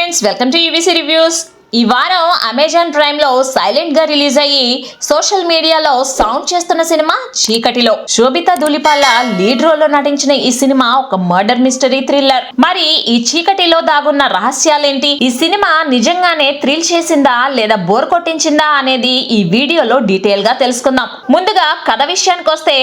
Friends, welcome to UVC reviews. ఈ వారం Amazon prime లో సైలెంట్ గా రిలీజ్ అయ్యి సోషల్ మీడియాలో సౌండ్ చేస్తున్న సినిమా చీకటిలో. శోభితా ధూళిపాల లీడ్ రోల్ లో నటించిన ఈ సినిమా ఒక మర్డర్ మిస్టరీ థ్రిల్లర్. మరి ఈ చీకటిలో దాగున్న రహస్యాలేంటి, ఈ సినిమా నిజంగానే థ్రిల్ చేసిందా లేదా బోర్ కొట్టించిందా అనేది ఈ వీడియోలో డీటెయిల్ గా తెలుసుకుందాం. ముందుగా కథ విషయానికి వస్తే,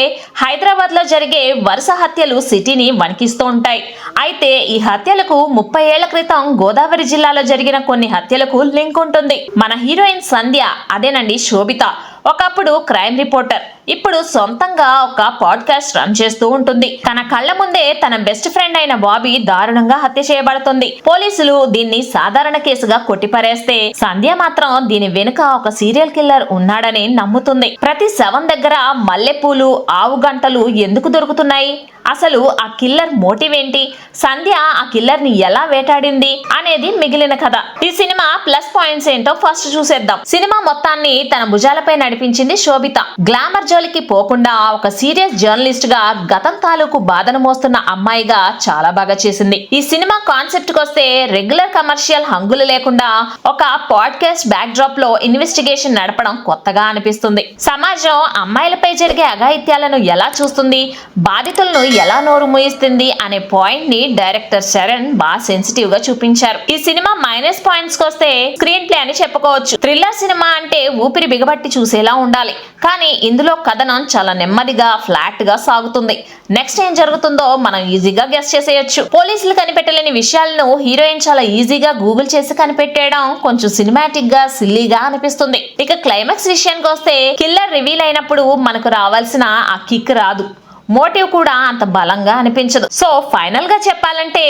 హైదరాబాద్ లో జరిగే వరుస హత్యలు సిటీని వణికిస్తూ ఉంటాయి. అయితే ఈ హత్యలకు 30 ఏళ్ల క్రితం గోదావరి జిల్లాలో జరిగిన కొన్ని హత్యలకు లింక్ ఉంటుంది. మన హీరోయిన్ సంధ్య, అదేనండి శోభిత, ఒకప్పుడు క్రైమ్ రిపోర్టర్, ఇప్పుడు సొంతంగా ఒక పాడ్కాస్ట్ రన్ చేస్తూ ఉంటుంది. తన కళ్ళ ముందే తన బెస్ట్ ఫ్రెండ్ అయిన బాబీ దారుణంగా హత్య చేయబడుతుంది. పోలీసులు దీన్ని సాధారణ కేసుగా కొట్టిపారేస్తే, సంధ్య మాత్రం దీని వెనుక ఒక సీరియల్ కిల్లర్ ఉన్నాడని నమ్ముతుంది. ప్రతి శవం దగ్గర మల్లెపూలు, ఆవు గంటలు ఎందుకు దొరుకుతున్నాయి? అసలు ఆ కిల్లర్ మోటివ్ ఏంటి? సంధ్య ఆ కిల్లర్ ని ఎలా వేటాడింది అనేది మిగిలిన కథ. ఈ సినిమా ప్లస్ పాయింట్స్ ఏంటో ఫస్ట్ చూసేద్దాం. సినిమా మొత్తాన్ని తన భుజాలపై నడిపించింది శోభిత. గ్లామర్ జోలికి పోకుండా ఒక సీరియస్ జర్నలిస్ట్ గా, గతం తాలూకు బాధను మోస్తున్న అమ్మాయిగా చాలా బాగా చేసింది. ఈ సినిమా కాన్సెప్ట్ కి వస్తే, రెగ్యులర్ కమర్షియల్ హంగులు లేకుండా ఒక పాడ్కాస్ట్ బ్యాక్ డ్రాప్ లో ఇన్వెస్టిగేషన్ నడపడం కొత్తగా అనిపిస్తుంది. సమాజం అమ్మాయిలపై జరిగే అఘాయిత్యాలను ఎలా చూస్తుంది, బాధితులను ఎలా నోరు మూయిస్తుంది అనే పాయింట్ ని డైరెక్టర్ శరణ్ బాగా సెన్సిటివ్ గా చూపించారు. ఈ సినిమా మైనస్ పాయింట్స్ కి వస్తే, స్క్రీన్ ప్లే అని చెప్పుకోవచ్చు. థ్రిల్లర్ సినిమా అంటే ఊపిరి బిగబట్టి చూసేలా ఉండాలి, కానీ ఇందులో కథనం చాలా నెమ్మదిగా, ఫ్లాట్ గా సాగుతుంది. నెక్స్ట్ ఏం జరుగుతుందో మనం ఈజీగా గెస్ చేసేయొచ్చు. పోలీసులు కనిపెట్టలేని విషయాలను హీరోయిన్ చాలా ఈజీగా గూగుల్ చేసి కనిపెట్టేయడం కొంచెం సినిమాటిక్ గా, సిల్లీగా అనిపిస్తుంది. ఇక క్లైమాక్స్ విషయానికి వస్తే, కిల్లర్ రివీల్ అయినప్పుడు మనకు రావాల్సిన ఆ కిక్ రాదు, మోటివ్ కూడా అంత బలంగా అనిపించదు. సో ఫైనల్ గా చెప్పాలంటే,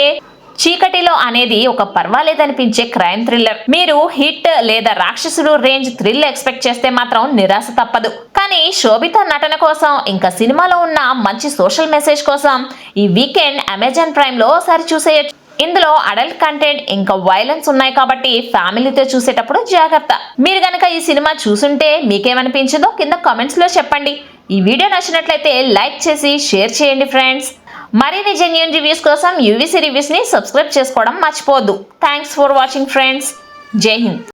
చీకటిలో అనేది ఒక పర్వాలేదనిపించే క్రైమ్ థ్రిల్లర్. మీరు హిట్ లేదా రాక్షసుడు రేంజ్ థ్రిల్ ఎక్స్పెక్ట్ చేస్తే మాత్రం నిరాశ తప్పదు. కానీ శోభిత నటన కోసం, ఇంకా సినిమాలో ఉన్న మంచి సోషల్ మెసేజ్ కోసం ఈ వీకెండ్ అమెజాన్ ప్రైమ్ లో ఒకసారి చూసేయచ్చు. ఇందులో అడల్ట్ కంటెంట్ ఇంకా వైలెన్స్ ఉన్నాయి కాబట్టి ఫ్యామిలీతో చూసేటప్పుడు జాగ్రత్త. మీరు గనక ఈ సినిమా చూసుంటే మీకేమనిపించిందో కింద కామెంట్స్ లో చెప్పండి. ఈ వీడియో నచ్చినట్లయితే లైక్ చేసి షేర్ చేయండి ఫ్రెండ్స్. మరిన్ని జెన్యూన్ రివ్యూస్ కోసం యూవీసీ రివ్యూస్ ని సబ్స్క్రైబ్ చేసుకోవడం మర్చిపోవద్దు. Thanks for watching friends. జై హింద్.